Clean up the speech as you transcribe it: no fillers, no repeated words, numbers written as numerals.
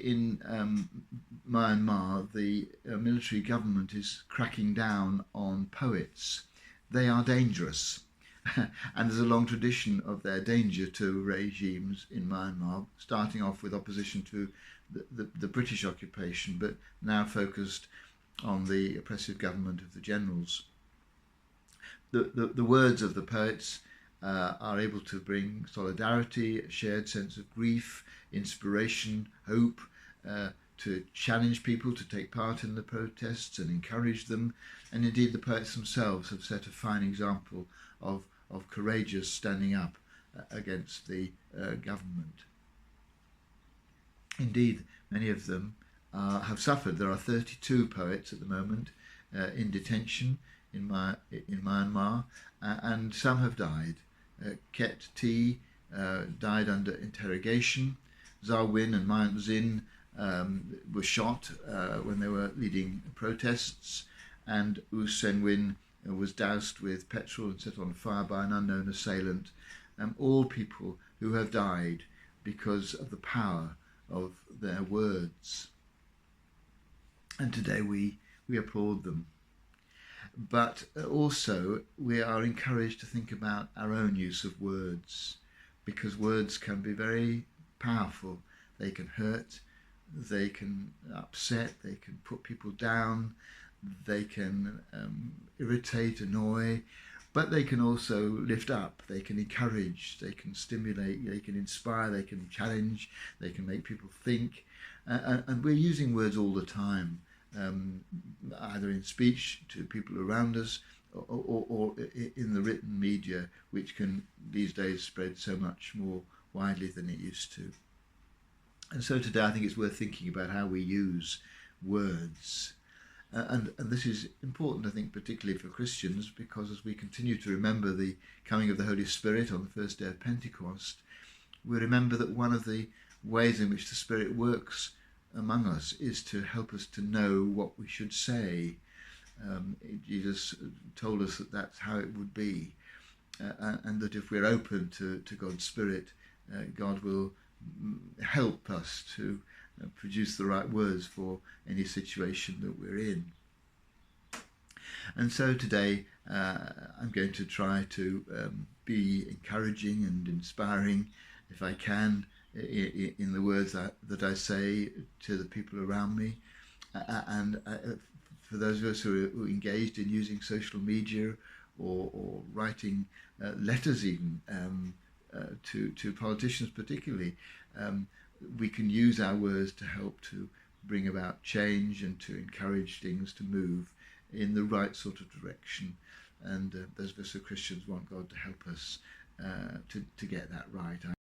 in Myanmar, the military government is cracking down on poets. They are dangerous. And there's a long tradition of their danger to regimes in Myanmar, starting off with opposition to the British occupation, but now focused on the oppressive government of the generals. The words of the poets are able to bring solidarity, a shared sense of grief, inspiration, hope, to challenge people to take part in the protests and encourage them. And indeed the poets themselves have set a fine example of courageous standing up against the government. Indeed, many of them have suffered. There are 32 poets at the moment in detention in Myanmar, and some have died. Ket T died under interrogation. Zhao Win and Myint Zin were shot when they were leading protests, and U Sen Win was doused with petrol and set on fire by an unknown assailant. All people who have died because of the power of their words. And today we applaud them. But also we are encouraged to think about our own use of words, because words can be very powerful. They can hurt, they can upset, they can put people down, they can irritate, annoy, but they can also lift up, they can encourage, they can stimulate, they can inspire, they can challenge, they can make people think. And we're using words all the time, either in speech to people around us or in the written media, which can these days spread so much more widely than it used to. And so today I think it's worth thinking about how we use words. And this is important, I think, particularly for Christians, because as we continue to remember the coming of the Holy Spirit on the first day of Pentecost, we remember that one of the ways in which the Spirit works among us is to help us to know what we should say. Jesus told us that that's how it would be, and that if we're open to God's Spirit, God will help us to produce the right words for any situation that we're in. And so today I'm going to try to be encouraging and inspiring, if I can, in the words that I say to the people around me. And for those of us who are engaged in using social media or writing letters even to politicians particularly, we can use our words to help to bring about change and to encourage things to move in the right sort of direction. And those of us who are Christians want God to help us to get that right.